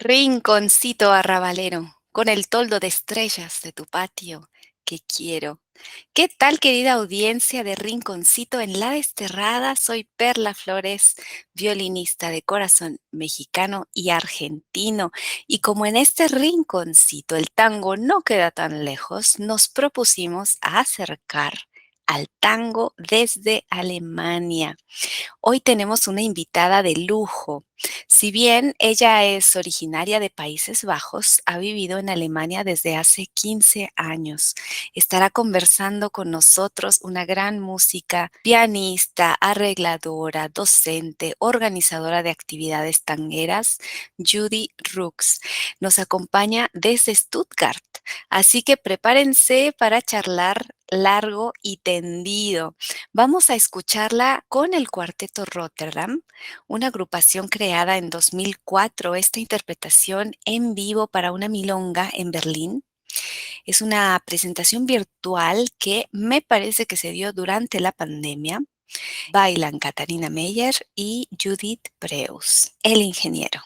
Rinconcito arrabalero, con el toldo de estrellas de tu patio, que quiero. ¿Qué tal, querida audiencia de Rinconcito en la Desterrada? Soy Perla Flores, violinista de corazón mexicano y argentino. Y como en este rinconcito el tango no queda tan lejos, nos propusimos acercar al tango desde Alemania. Hoy tenemos una invitada de lujo. Si bien ella es originaria de Países Bajos, ha vivido en Alemania desde hace 15 años. Estará conversando con nosotros una gran música, pianista, arregladora, docente, organizadora de actividades tangueras, Judy Ruks. Nos acompaña desde Stuttgart, así que prepárense para charlar largo y tendido. Vamos a escucharla con el Cuarteto Rotterdam, una agrupación creada en 2004. Esta interpretación en vivo para una milonga en Berlín es una presentación virtual que me parece que se dio durante la pandemia. Bailan Katharina Meyer y Judith Preus, el ingeniero.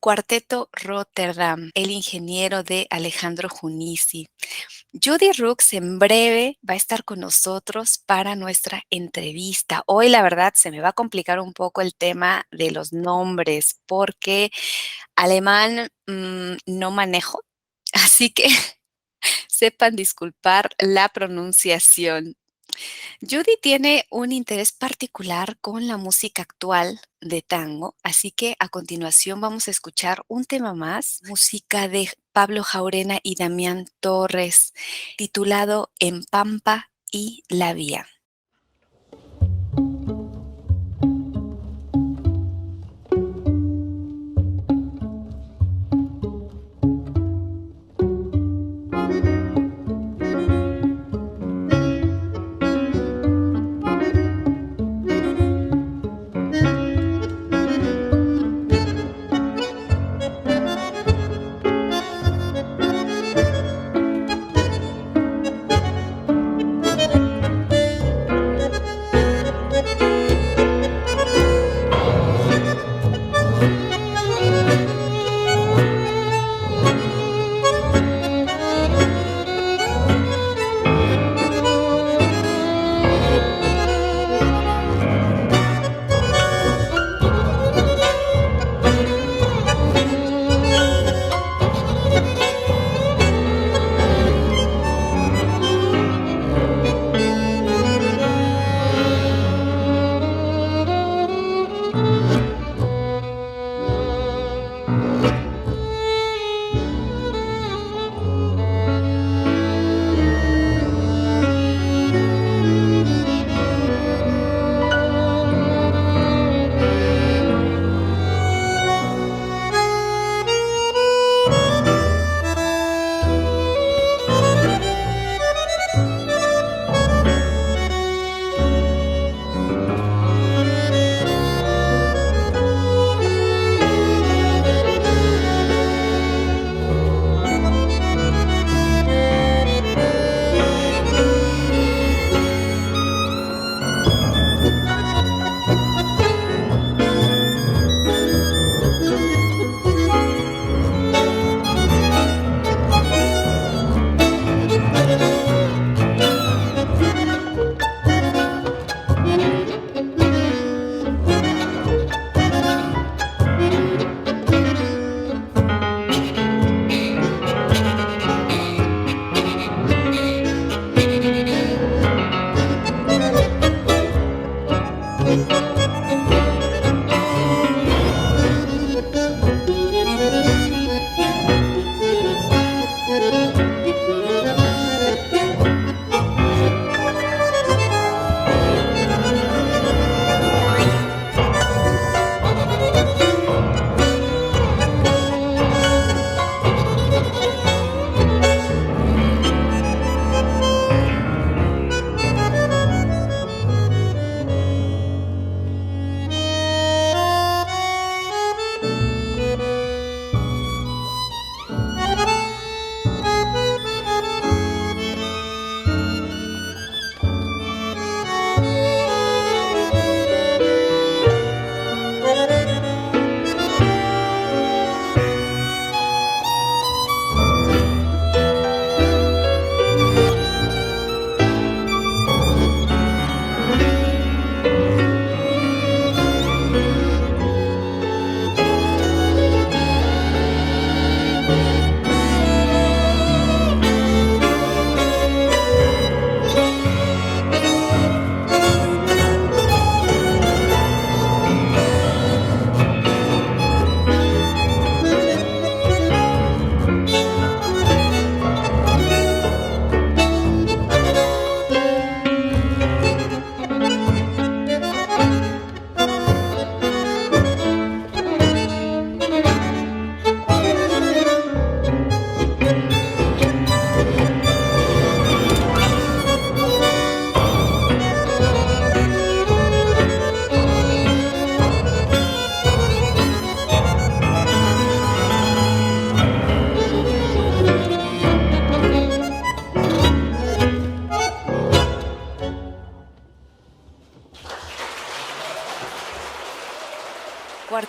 Cuarteto Rotterdam, el ingeniero de Alejandro Junici. Judy Rooks en breve va a estar con nosotros para nuestra entrevista. Hoy, la verdad, se me va a complicar un poco el tema de los nombres porque alemán no manejo, así que sepan disculpar la pronunciación. Judy tiene un interés particular con la música actual de tango, así que a continuación vamos a escuchar un tema más, música de Pablo Jaurena y Damián Torres, titulado En Pampa y la Vía.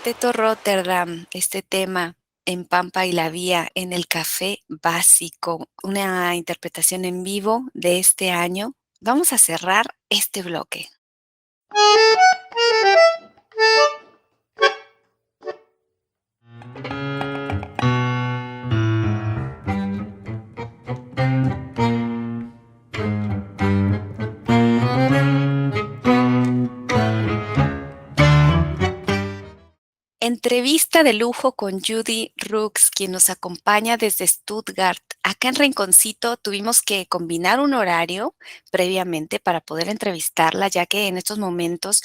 Cuarteto Rotterdam, este tema en Pampa y la Vía, en el Café Básico, una interpretación en vivo de este año. Vamos a cerrar este bloque. Entrevista de lujo con Judy Ruks, quien nos acompaña desde Stuttgart. Acá en Rinconcito tuvimos que combinar un horario previamente para poder entrevistarla, ya que en estos momentos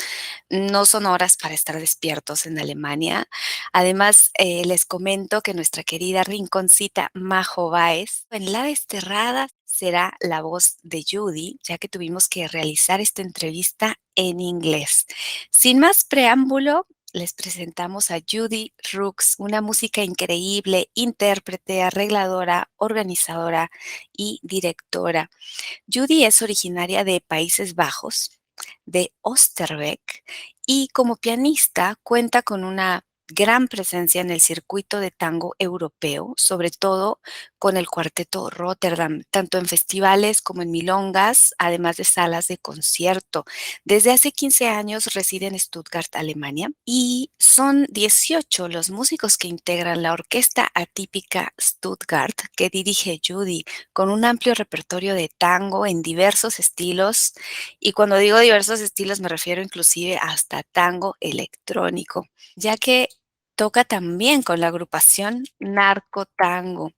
no son horas para estar despiertos en Alemania. Además, les comento que nuestra querida rinconcita Majo Báez, en la desterrada, será la voz de Judy, ya que tuvimos que realizar esta entrevista en inglés. Sin más preámbulo, les presentamos a Judy Ruks, una música increíble, intérprete, arregladora, organizadora y directora. Judy es originaria de Países Bajos, de Oosterbeek, y como pianista cuenta con una gran presencia en el circuito de tango europeo, sobre todo con el cuarteto Rotterdam, tanto en festivales como en milongas, además de salas de concierto. Desde hace 15 años reside en Stuttgart, Alemania, y son 18 los músicos que integran la orquesta atípica Stuttgart que dirige Judy, con un amplio repertorio de tango en diversos estilos, y cuando digo diversos estilos me refiero inclusive hasta tango electrónico, ya que toca también con la agrupación Narco Tango.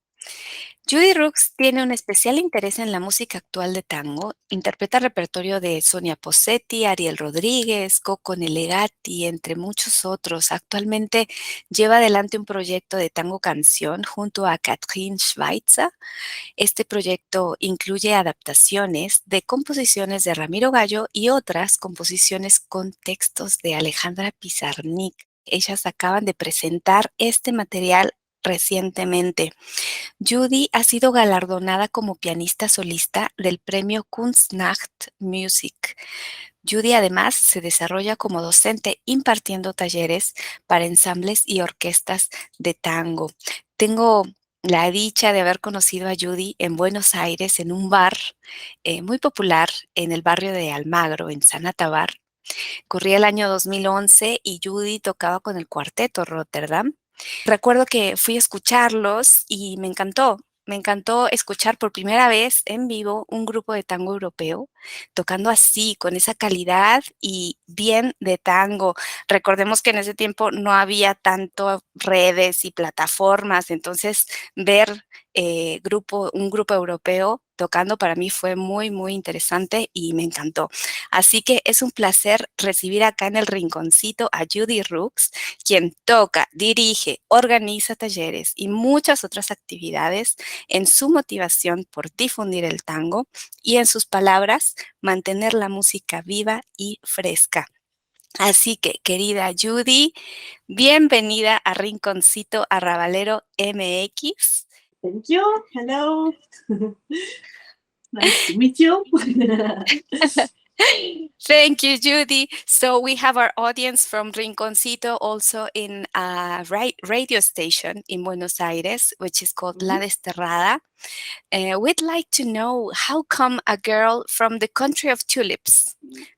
Judy Rooks tiene un especial interés en la música actual de tango, interpreta repertorio de Sonia Posetti, Ariel Rodríguez, Coco Nelegati, entre muchos otros. Actualmente lleva adelante un proyecto de tango canción junto a Katrin Schweitzer. Este proyecto incluye adaptaciones de composiciones de Ramiro Gallo y otras composiciones con textos de Alejandra Pizarnik. Ellas acaban de presentar este material recientemente. Judy ha sido galardonada como pianista solista del premio Kunstnacht Music. Judy además se desarrolla como docente impartiendo talleres para ensambles y orquestas de tango. Tengo la dicha de haber conocido a Judy en Buenos Aires en un bar muy popular en el barrio de Almagro, en Sanatabar. Corría el año 2011 y Judy tocaba con el cuarteto Rotterdam. Recuerdo que fui a escucharlos y me encantó. Me encantó escuchar por primera vez en vivo un grupo de tango europeo tocando así, con esa calidad y bien de tango. Recordemos que en ese tiempo no había tanto redes y plataformas, entonces ver un grupo europeo tocando para mí fue muy, muy interesante y me encantó. Así que es un placer recibir acá en el rinconcito a Judy Rooks, quien toca, dirige, organiza talleres y muchas otras actividades en su motivación por difundir el tango y en sus palabras, mantener la música viva y fresca. Así que, querida Judy, bienvenida a Rinconcito Arrabalero MX. Thank you. Hello. Nice to meet you. Thank you, Judy. So we have our audience from Rinconcito also in a radio station in Buenos Aires, which is called La Desterrada. We'd like to know how come a girl from the country of tulips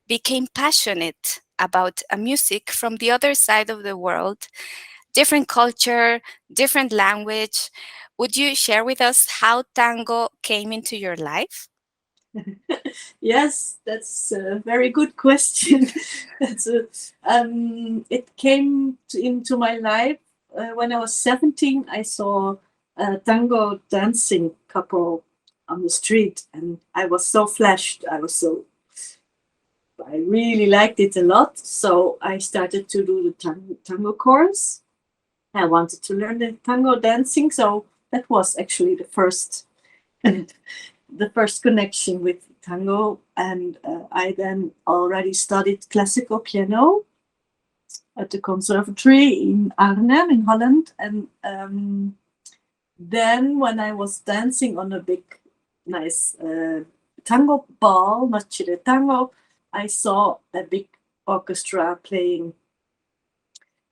became passionate about a music from the other side of the world, different culture, different language. Would you share with us how tango came into your life? Yes, that's a very good question. It came into my life when I was 17. I saw a tango dancing couple on the street, and I was so flashed. I really liked it a lot. So I started to do the tango course. I wanted to learn the tango dancing, so that was actually the first connection with tango. And I then already studied classical piano at the conservatory in Arnhem in Holland. And then when I was dancing on a big, nice tango ball, Noche de Tango, I saw a big orchestra playing.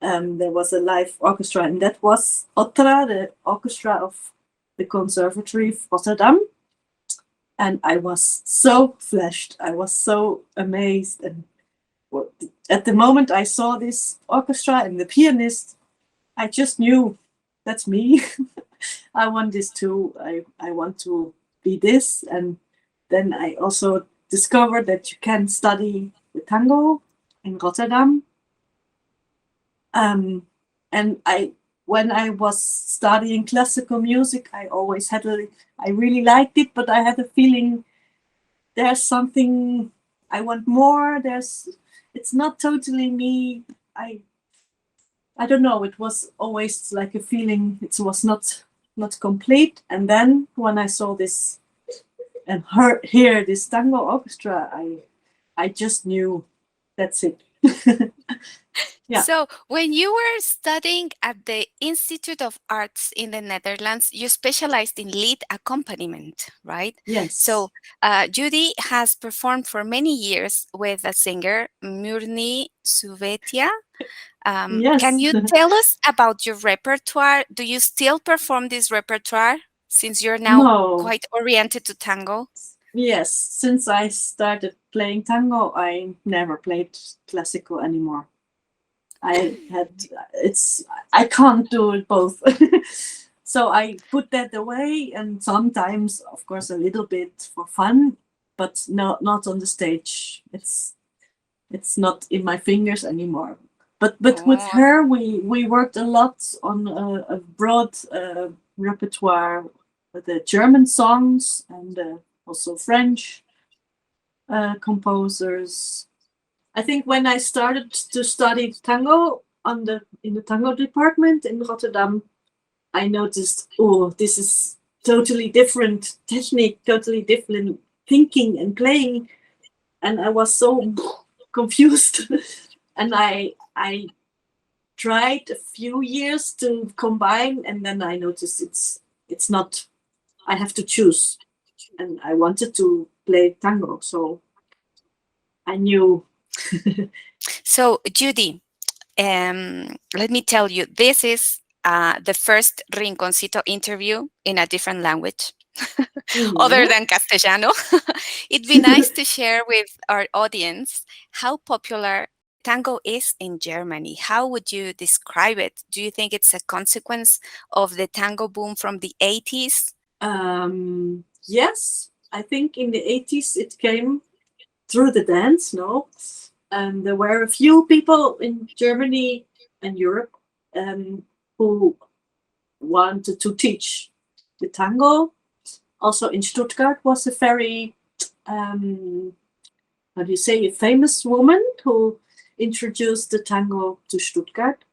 There was a live orchestra, and that was Otra, the orchestra of the Conservatory of Rotterdam. And I was so flashed. I was so amazed. And at the moment I saw this orchestra and the pianist, I just knew that's me. I want this too. I want to be this. And then I also discovered that you can study the tango in Rotterdam. And when I was studying classical music, I always had I really liked it, but I had a feeling there's something I want more. It's not totally me. I don't know. It was always like a feeling. It was not complete. And then when I saw this and hear this tango orchestra, I just knew that's it. Yeah. So when you were studying at the Institute of Arts in the Netherlands, you specialized in lead accompaniment, right? Yes. So Judy has performed for many years with a singer, Murni Suvetia. Yes. Can you tell us about your repertoire? Do you still perform this repertoire since you're now No. quite oriented to tango? Yes. Since I started playing tango, I never played classical anymore. I can't do it both. So I put that away, and sometimes, of course, a little bit for fun, but not on the stage. It's not in my fingers anymore. But with her, we worked a lot on a broad repertoire with the German songs and also French composers. I think when I started to study tango in the tango department in Rotterdam, I noticed, oh, this is totally different technique, totally different thinking and playing, and I was so confused. And I tried a few years to combine, and then I noticed it's not. I have to choose, and I wanted to play tango, so I knew. So Judy, let me tell you, this is the first Rinconcito interview in a different language other than Castellano. It'd be nice to share with our audience how popular tango is in Germany. How would you describe it? Do you think it's a consequence of the tango boom from the 80s? Yes, I think in the 80s it came through the dance, no? There were a few people in Germany and Europe who wanted to teach the tango. Also in Stuttgart was a very, how do you say, a famous woman who introduced the tango to Stuttgart.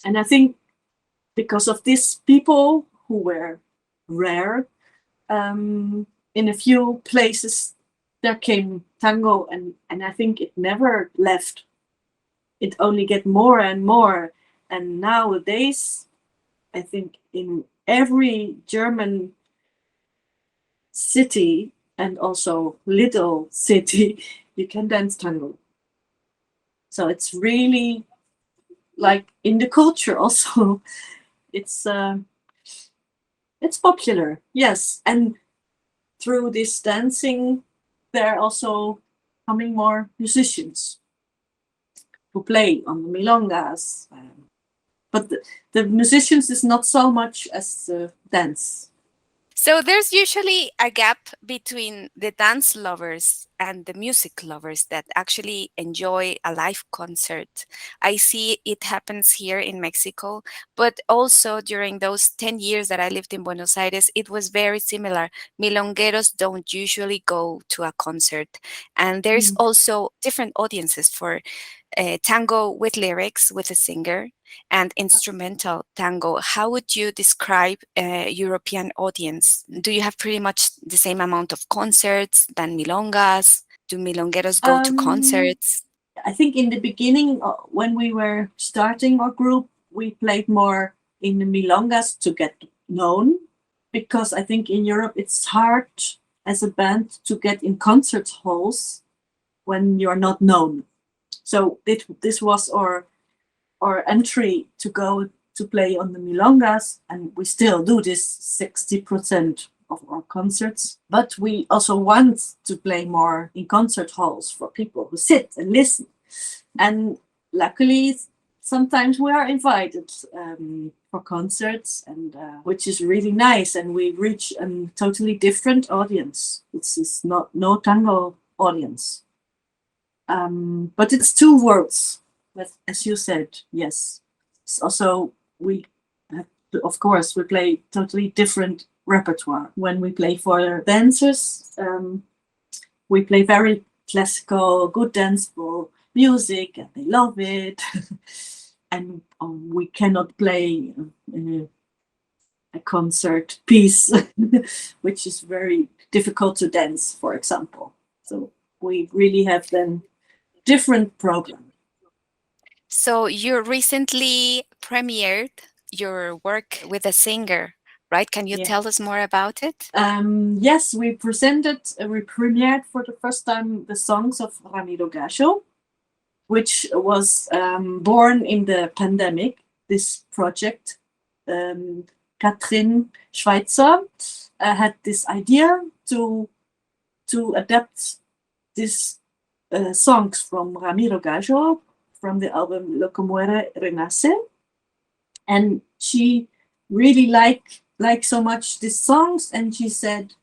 And I think because of these people who were rare, in a few places there came tango, and I think it never left. It only get more and more. And nowadays, I think in every German city and also little city, you can dance tango. So it's really like in the culture also. It's popular, yes. And through this dancing, there are also coming more musicians who play on the milongas. But the musicians is not so much as the dance. So there's usually a gap between the dance lovers and the music lovers that actually enjoy a live concert. I see it happens here in Mexico, but also during those 10 years that I lived in Buenos Aires, it was very similar. Milongueros don't usually go to a concert. And there's also different audiences for tango with lyrics, with a singer, and instrumental tango. How would you describe a European audience? Do you have pretty much the same amount of concerts than milongas? Do milongueros go to concerts? I think in the beginning, when we were starting our group, we played more in the milongas to get known, because I think in Europe it's hard as a band to get in concert halls when you're not known. So this was our entry to go to play on the milongas, and we still do this 60% of our concerts. But we also want to play more in concert halls for people who sit and listen. And luckily, sometimes we are invited for concerts, and which is really nice. And we reach a totally different audience. It's no tango audience. But it's two worlds, as you said, yes. So we have to, of course, we play totally different repertoire. When we play for dancers, we play very classical, good danceable music, and they love it. And we cannot play a concert piece, which is very difficult to dance, for example. So we really have then different programs. So you recently premiered your work with a singer, right? Can you tell us more about it? Yes, we premiered for the first time the songs of Ramiro Gallo, which was born in the pandemic. This project, Katrin Schweitzer had this idea to adapt these songs from Ramiro Gallo from the album Lo que muere renace, and she really liked so much these songs, and she said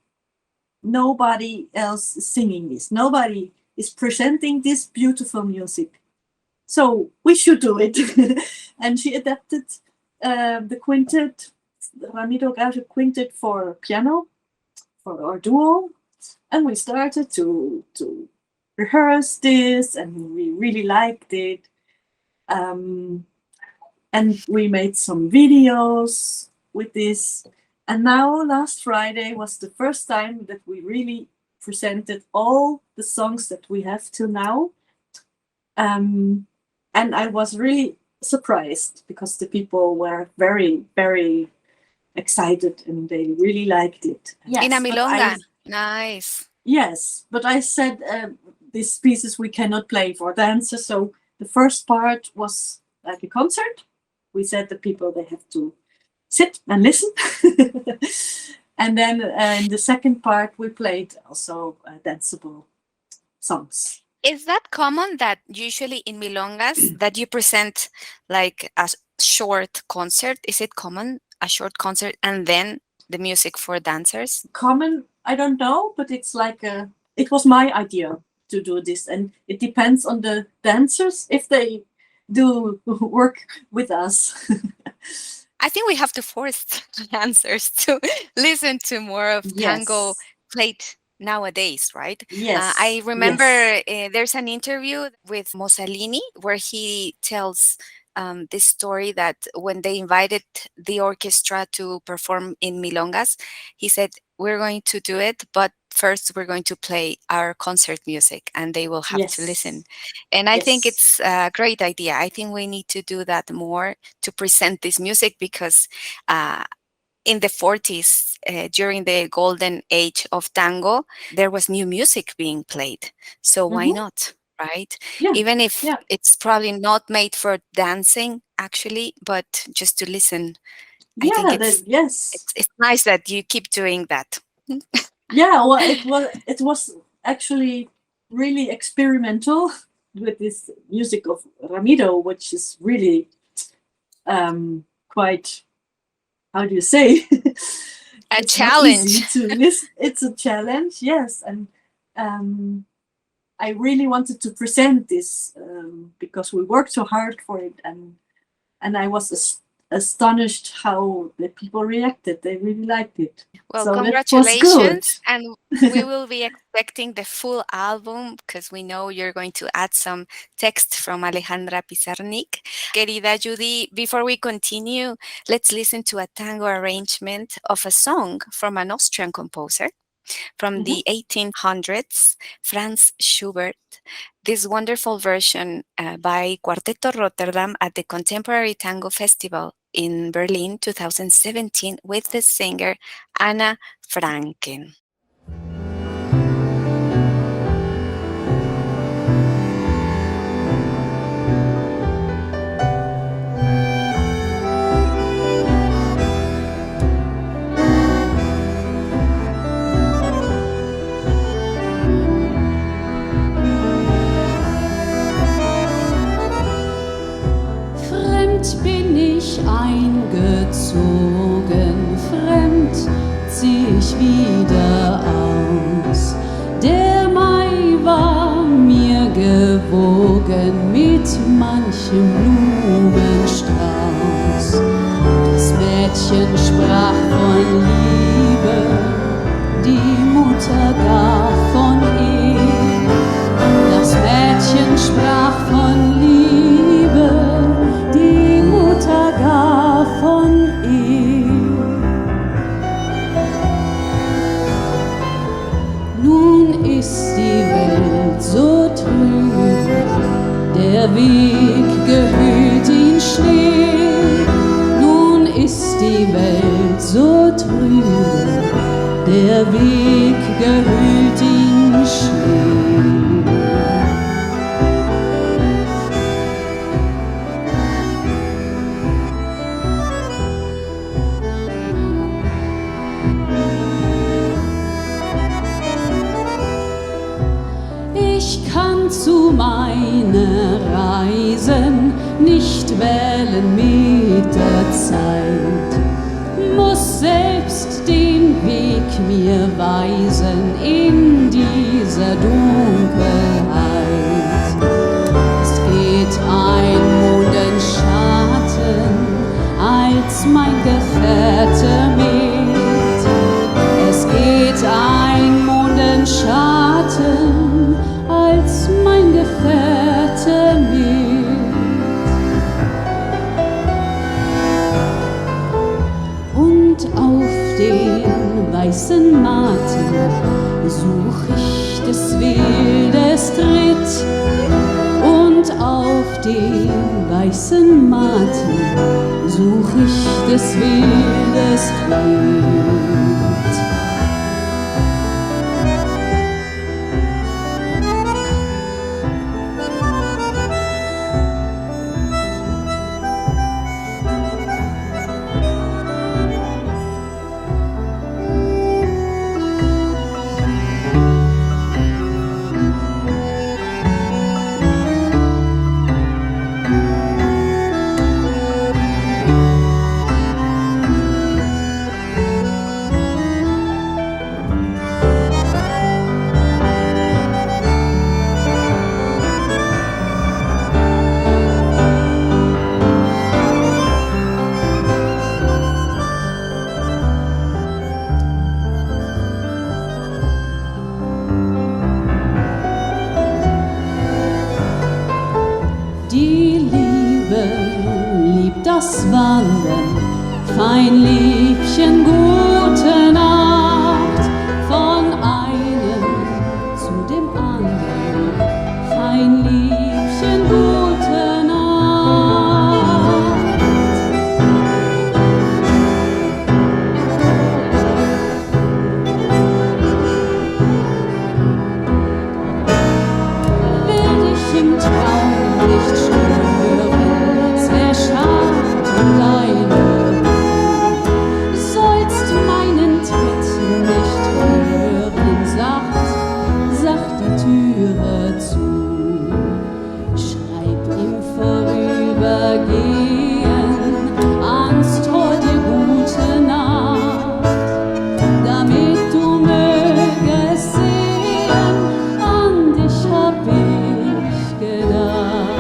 nobody else is singing this, nobody is presenting this beautiful music, so we should do it. And she adapted the quintet, the Ramiro Gallo quintet for piano, for our duo, and we started to rehearse this, and we really liked it. And we made some videos with this. And now last Friday was the first time that we really presented all the songs that we have till now. And I was really surprised because the people were very, very excited and they really liked it. Yes, in a milonga. Nice. Yes, but I said these pieces we cannot play for dancers. So the first part was like a concert. We said the people, they have to sit and listen. And then in the second part, we played also danceable songs. Is that common that usually in milongas that you present like a short concert? Is it common, a short concert and then the music for dancers? Common, I don't know, but it's like it was my idea to do this, and it depends on the dancers if they do work with us. I think we have to force dancers to listen to more of tango played nowadays, right? Yes. I remember there's an interview with Mussolini where he tells this story that when they invited the orchestra to perform in milongas, he said, we're going to do it, but first we're going to play our concert music and they will have to listen. And I think it's a great idea. I think we need to do that more to present this music because in the 40s, during the golden age of tango, there was new music being played. So why not, right? Yeah. Even if it's probably not made for dancing, actually, but just to listen. I think it's nice that you keep doing that. Yeah, well, it was actually really experimental with this music of Ramiro, which is really quite, how do you say? A challenge. It's a challenge, yes. And I really wanted to present this because we worked so hard for it, and I was astonished how the people reacted. They really liked it. Well, so congratulations, and we will be expecting the full album because we know you're going to add some text from Alejandra Pizarnik. Querida Judy, before we continue, let's listen to a tango arrangement of a song from an Austrian composer from the 1800s, Franz Schubert. This wonderful version by Quartetto Rotterdam at the Contemporary Tango Festival in Berlin 2017 with the singer Anna Franken. Bin ich eingezogen, fremd zieh ich wieder Liebe, die Mutter gar von ihr. Das Mädchen sprach von Liebe, die Mutter gar von ihr. Nun ist die Welt so trübe, der Weg gehüllt in Schnee. Nun ist die Welt so trübe, der Weg gehüllt in Schnee. Ich kann zu meiner Reisen nicht wählen mit der Zeit, muss selbst den Weg mir weisen in dieser Dunkelheit. Es geht ein Mondenschatten als mein Gefährte mit. Es geht ein Mondenschatten als mein Gefährte mit. Und auf den weißen Matten such ich des Wildes Tritt. Und auf den weißen Matten such ich des Wildes Tritt. Das Wandern, fein Liebchen, gute Nacht, von einem zu dem anderen, fein Liebchen, gute Nacht. Will dich im Traum nicht stören, sehr schade. Deine sollst meinen Tritt nicht hören, sacht die Türe zu. Schreib im Vorübergehen ans Tor dir gute Nacht, damit du mögest sehen, an dich hab ich gedacht.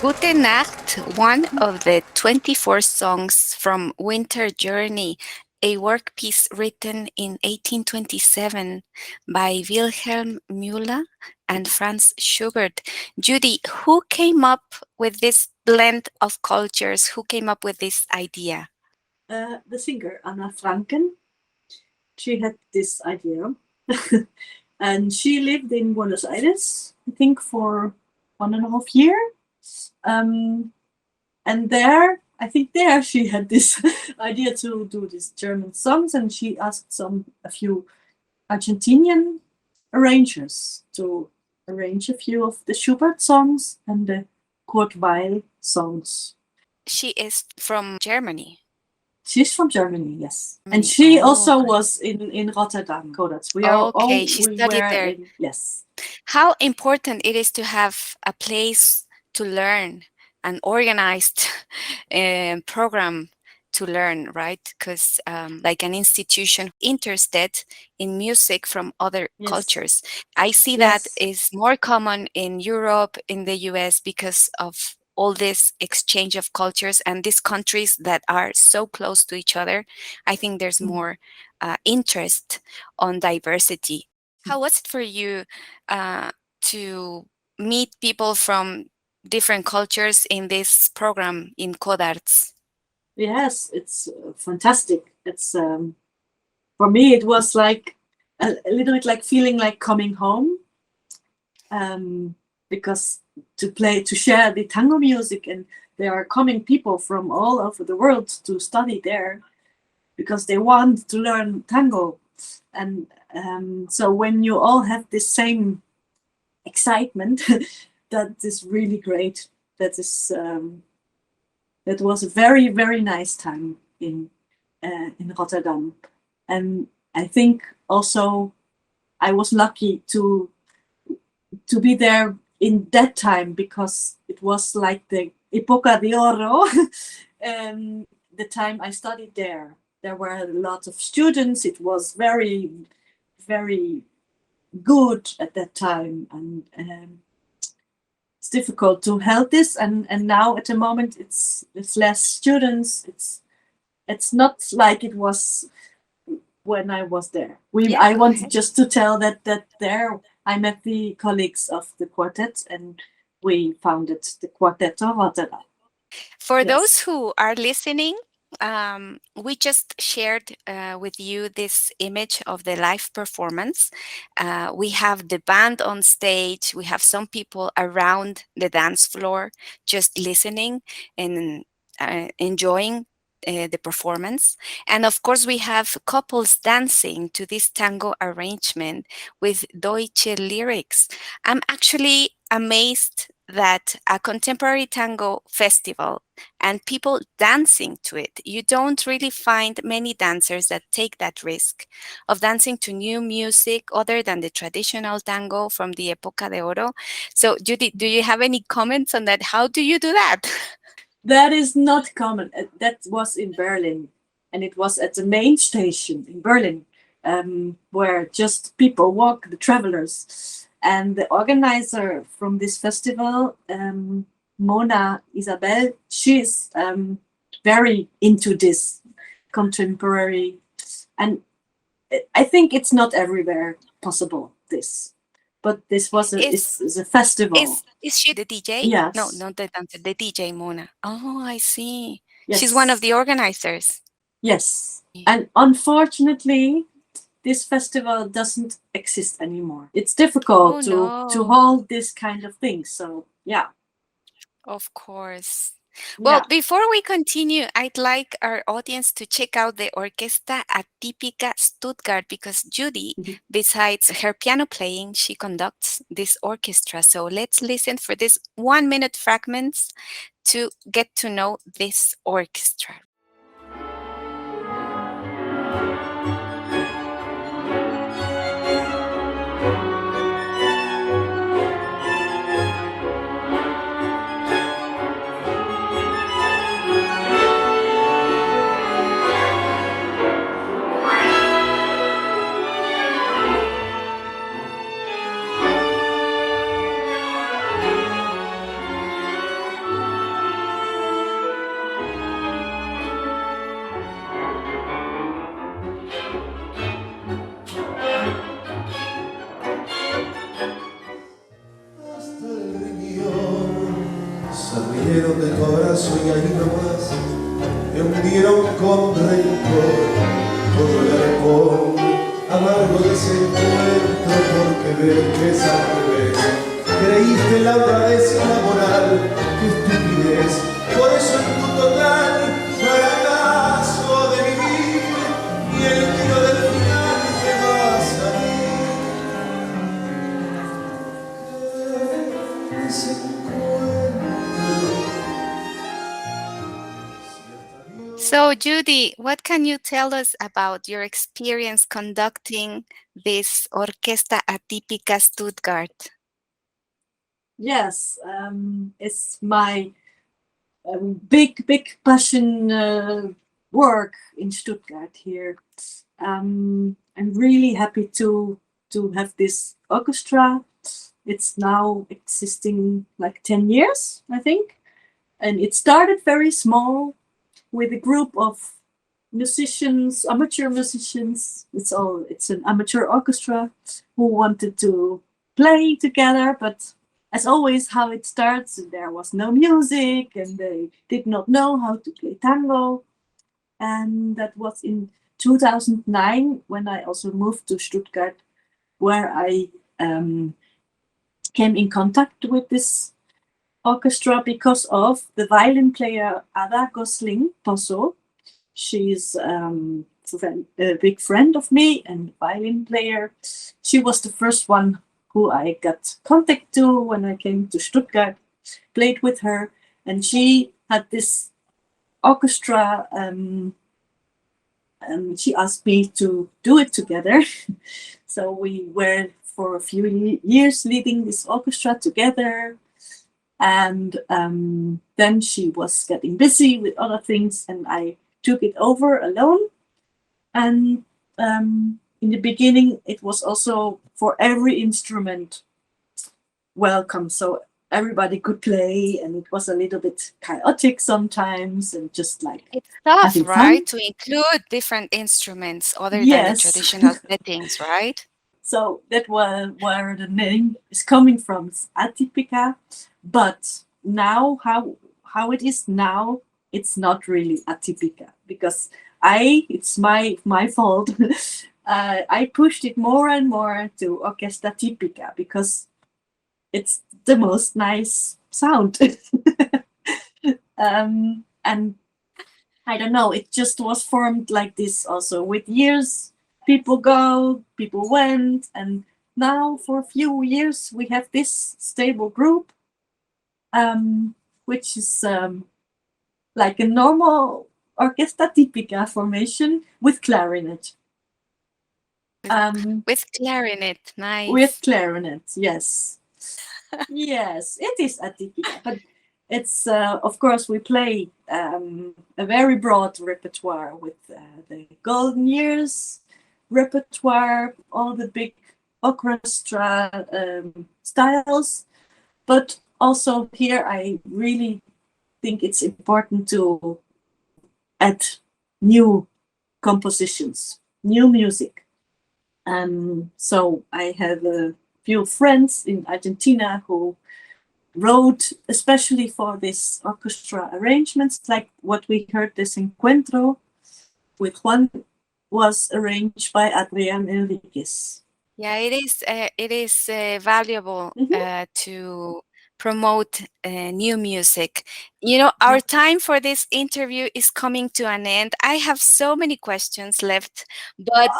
Gute Nacht, one of the 24 songs from Winter Journey, a work piece written in 1827 by Wilhelm Müller and Franz Schubert. Judy, who came up with this blend of cultures? Who came up with this idea? The singer Anna Franken. She had this idea. And she lived in Buenos Aires, I think, for 1.5 years. And there, I think there she had this idea to do these German songs, and she asked a few Argentinian arrangers to arrange a few of the Schubert songs and the Kurt Weill songs. She is from Germany. She's from Germany, yes. And she also okay. was in Rotterdam. Okay, she studied there. Yes. How important it is to have a place to learn, an organized program to learn, right? Because like an institution interested in music from other cultures. I see that is more common in Europe, in the US, because of all this exchange of cultures and these countries that are so close to each other. I think there's more interest on diversity. How was it for you to meet people from different cultures in this program in Codarts? Yes, it's fantastic. It's for me, it was like a little bit like feeling like coming home, because to share the tango music, and there are coming people from all over the world to study there because they want to learn tango. And so when you all have the same excitement, that is really great. That was a very, very nice time in Rotterdam. And I think also I was lucky to be there in that time, because it was like the Época de Oro, the time I studied there. There were a lot of students. It was very, very good at that time. And it's difficult to help this. And now at the moment, it's less students. It's not like it was when I was there. I wanted just to tell that there I met the colleagues of the quartet, and we founded the Quartetto Rotterdam. For those who are listening, we just shared with you this image of the live performance. We have the band on stage. We have some people around the dance floor just listening and enjoying the performance. And of course, we have couples dancing to this tango arrangement with Deutsche lyrics. I'm actually amazed that a contemporary tango festival and people dancing to it, you don't really find many dancers that take that risk of dancing to new music other than the traditional tango from the Época de Oro. So Judy, do you have any comments on that? How do you do that? That is not common. That was in Berlin, and it was at the main station in Berlin, where just people walk, the travelers. And the organizer from this festival, Mona Isabel, she's very into this contemporary. And I think it's not everywhere possible, this. But this was a festival. Is she the DJ? Yes. No, not the dancer, the DJ, Mona. Oh, I see. Yes. She's one of the organizers. Yes. And unfortunately, this festival doesn't exist anymore. It's difficult to hold this kind of thing. So, yeah. Of course. Well, before we continue, I'd like our audience to check out the Orquesta Atípica Stuttgart, because Judy, besides her piano playing, she conducts this orchestra. So let's listen for this 1-minute fragments to get to know this orchestra. De tu abrazo y ahí nomás me hundieron con rencor todo el arpón amargo de ese encuentro, porque me empieza al revés. Creíste la honradez y la moral, qué estupidez, por eso en tu total fracaso de vivir y el tiro del final te va a salir. So, Judy, what can you tell us about your experience conducting this Orquesta Atípica Stuttgart? Yes, it's my big passion work in Stuttgart here. I'm really happy to have this orchestra. It's now existing like 10 years, I think. And it started very small with a group of musicians, amateur musicians. It's an amateur orchestra who wanted to play together, but as always, how it starts, there was no music and they did not know how to play tango. And that was in 2009 when I also moved to Stuttgart, where I came in contact with this orchestra because of the violin player Ada Gosling Pozo. She's a big friend of me and violin player. She was the first one who I got contact to when I came to Stuttgart, played with her, and she had this orchestra and she asked me to do it together. So we were for a few years leading this orchestra together. And then she was getting busy with other things and I took it over alone. And in the beginning, it was also for every instrument welcome. So everybody could play and it was a little bit chaotic sometimes and just like It's tough, having right? fun. To include different instruments other than the Yes. traditional settings, right? So that was where the name is coming from. It's Atypica. But now, how it is now, it's not really Atypica because it's my fault. I pushed it more and more to Orquesta Tipica because it's the most nice sound. And I don't know, it just was formed like this also with years. People go, people went, and now for a few years we have this stable group, which is like a normal orquesta típica formation with clarinet. With clarinet, nice. With clarinet, yes. Yes, it is atypica, but it's of course we play a very broad repertoire with the golden years repertoire, all the big orchestra styles, but also here I really think it's important to add new compositions, new music. So I have a few friends in Argentina who wrote especially for this orchestra arrangements, like what we heard, this Encuentro with Juan was arranged by Adrián Enríquez. Yeah, it is valuable to promote new music. You know, our time for this interview is coming to an end. I have so many questions left, but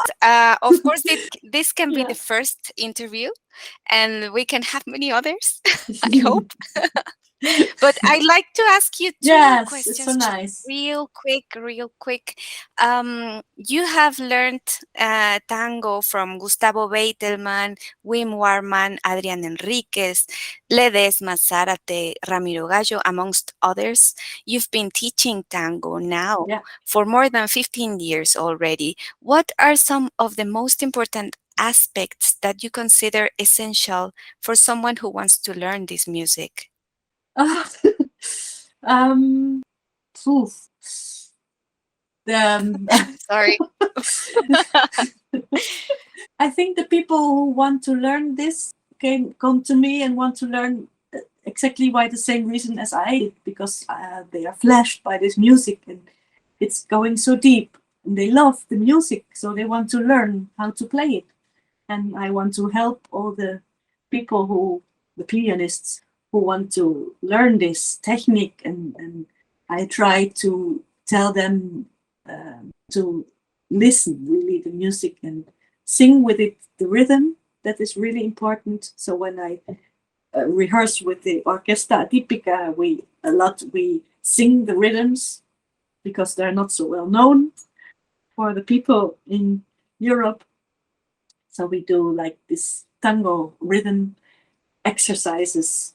of course, this can be the first interview, and we can have many others, I hope. But I'd like to ask you two more questions. It's so nice. Real quick. You have learned tango from Gustavo Beitelman, Wim Warman, Adrián Enríquez, Ledesma, Zárate, Ramiro Gallo, amongst others. You've been teaching tango now for more than 15 years already. What are some of the most important aspects that you consider essential for someone who wants to learn this music? Sorry. I think the people who want to learn this come to me and want to learn exactly why the same reason as I did, because they are flashed by this music and it's going so deep and they love the music, so they want to learn how to play it. And I want to help all the people the pianists who want to learn this technique, and I try to tell them to listen really the music and sing with it, the rhythm, that is really important. So when I rehearse with the orquesta típica. We sing the rhythms because they're not so well known for the people in Europe. So we do like this tango rhythm exercises,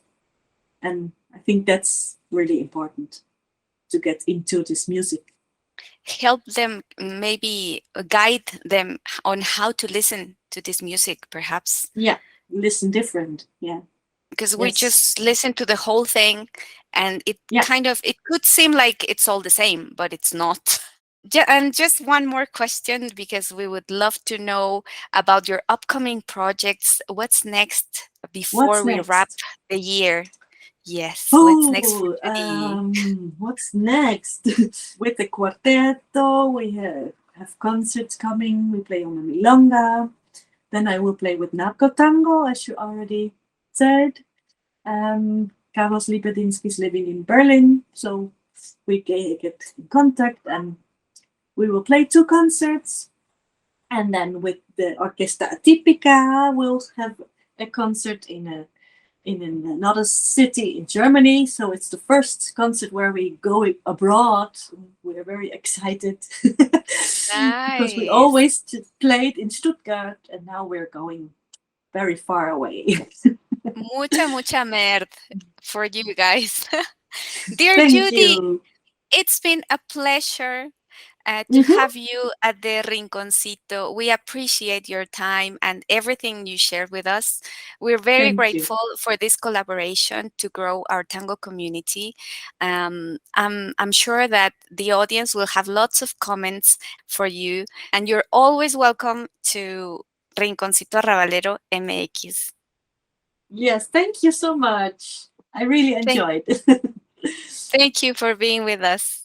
and I think that's really important to get into this music. Help them, maybe guide them on how to listen to this music, perhaps. Yeah, listen different. Yeah, because we just listen to the whole thing, and it could seem like it's all the same, but it's not. And just one more question, because we would love to know about your upcoming projects. What's next before we wrap the year? Yes. What's next for Judy? What's next? With the quarteto, we have concerts coming. We play on the milonga. Then I will play with Narco Tango, as you already said. Carlos Lipedinsky is living in Berlin, so we get in contact, and we will play 2 concerts. And then with the Orquesta Atípica, we'll have a concert in another city in Germany. So it's the first concert where we go abroad. We're very excited because we always played in Stuttgart, and now we're going very far away. Mucha merd for you guys. Dear Thank Judy, you. It's been a pleasure to have you at the Rinconcito. We appreciate your time and everything you shared with us. We're very grateful for this collaboration to grow our tango community. I'm sure that the audience will have lots of comments for you, and you're always welcome to Rinconcito Arrabalero MX. Yes, thank you so much. I really enjoyed it. Thank you for being with us.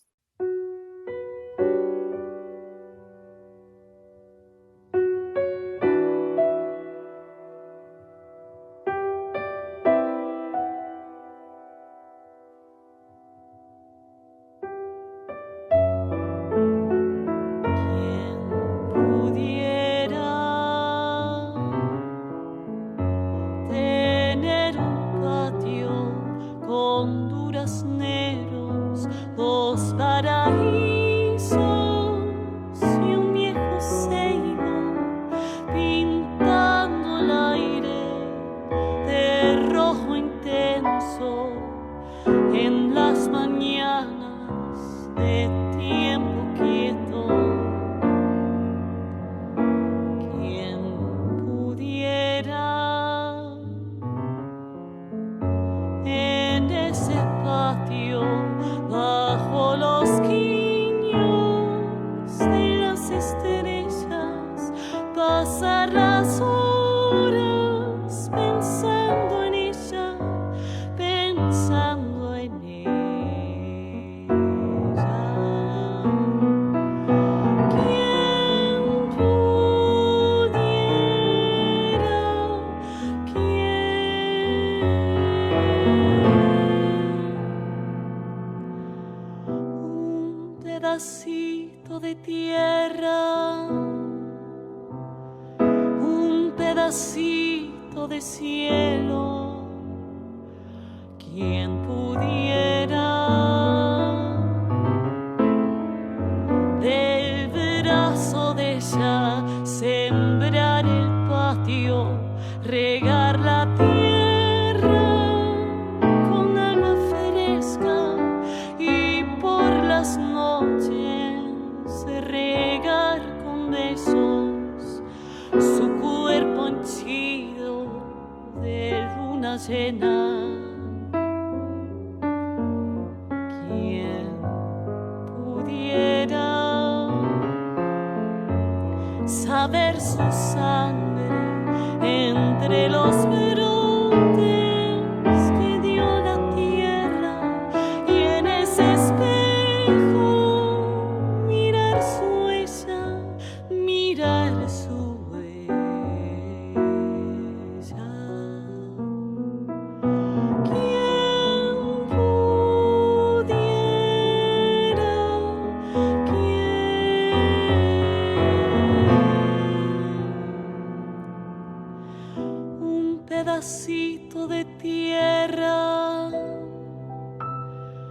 pedacito de tierra,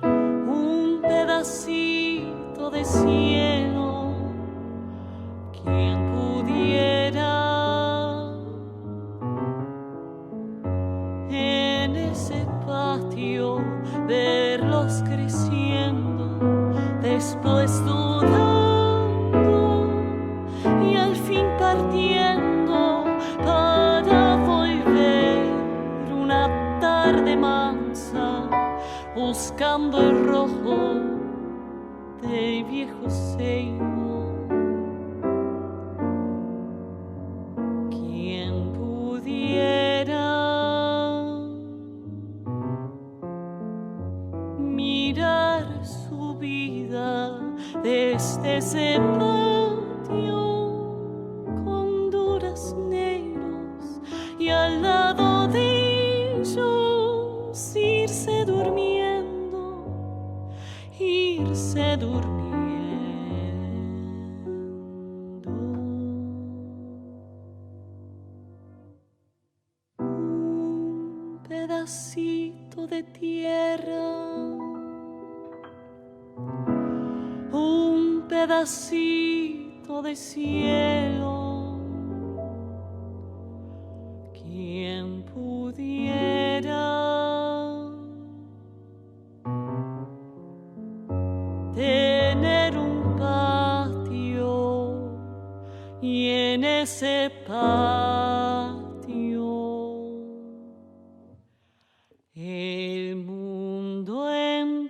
un pedacito de cielo, quien pudiera en ese patio verlos creciendo, después dudando y al fin partiendo para volver una tarde mansa, buscando el rojo del viejo Seibo. Quien pudiera mirar su vida desde ese patio con durazneros y al lado de ellos irse durmiendo, irse durmiendo. Un pedacito de tierra, un pedacito de cielo, quien pudiera tener un patio y en ese patio el mundo entero.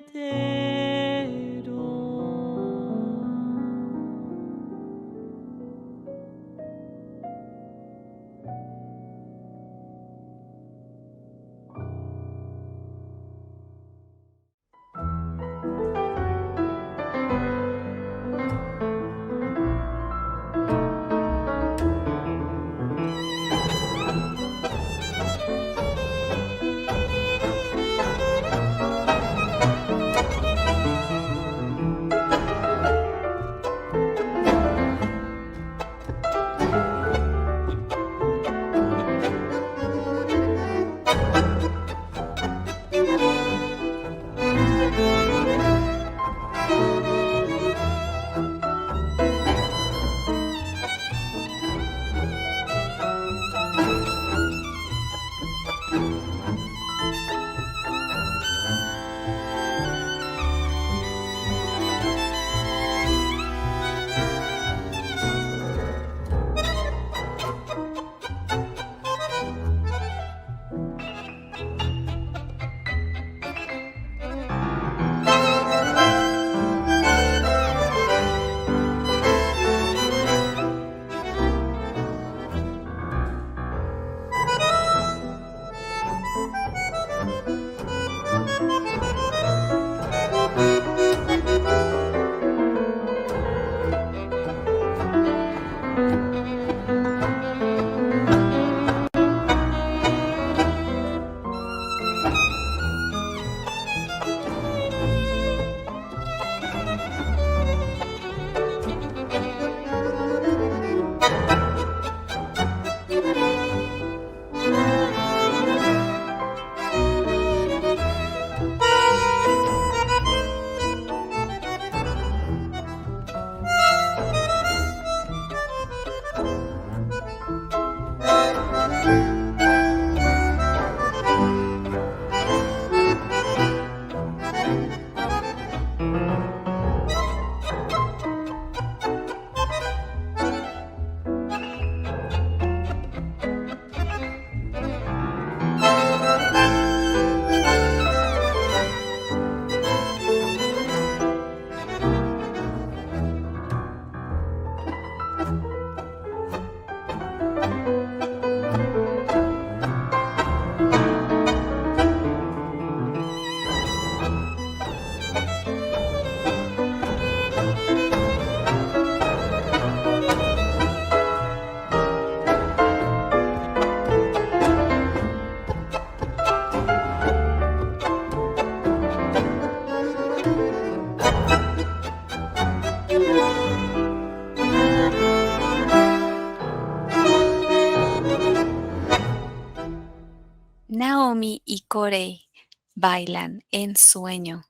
Naomi y Corey bailan en Sueño.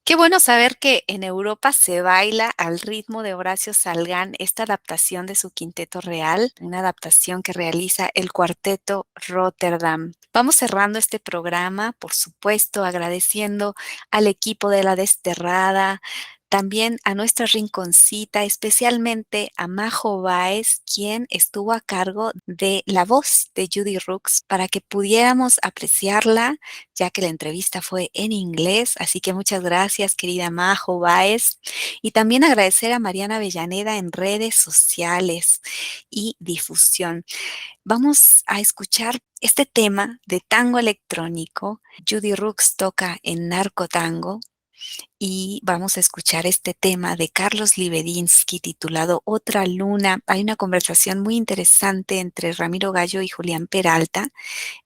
Qué bueno saber que en Europa se baila al ritmo de Horacio Salgán esta adaptación de su Quinteto Real, una adaptación que realiza el Cuarteto Rotterdam. Vamos cerrando este programa, por supuesto, agradeciendo al equipo de La Desterrada, también a nuestra rinconcita, especialmente a Majo Báez, quien estuvo a cargo de la voz de Judy Ruks para que pudiéramos apreciarla, ya que la entrevista fue en inglés. Así que muchas gracias, querida Majo Báez. Y también agradecer a Mariana Avellaneda en redes sociales y difusión. Vamos a escuchar este tema de tango electrónico. Judy Ruks toca en narcotango y vamos a escuchar este tema de Carlos Libedinsky titulado Otra Luna. Hay una conversación muy interesante entre Ramiro Gallo y Julián Peralta,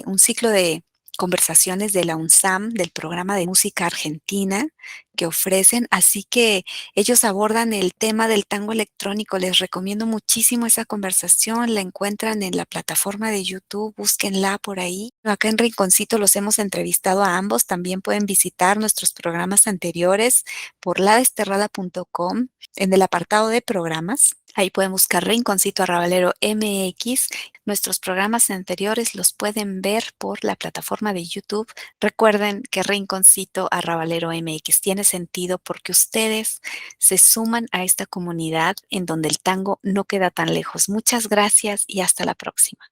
un ciclo de conversaciones de la UNSAM, del programa de música argentina que ofrecen, así que ellos abordan el tema del tango electrónico. Les recomiendo muchísimo esa conversación, la encuentran en la plataforma de YouTube, búsquenla por ahí. Acá en Rinconcito los hemos entrevistado a ambos, también pueden visitar nuestros programas anteriores por ladesterrada.com en el apartado de programas. Ahí pueden buscar Rinconcito Arrabalero MX. Nuestros programas anteriores los pueden ver por la plataforma de YouTube. Recuerden que Rinconcito Arrabalero MX tiene sentido porque ustedes se suman a esta comunidad en donde el tango no queda tan lejos. Muchas gracias y hasta la próxima.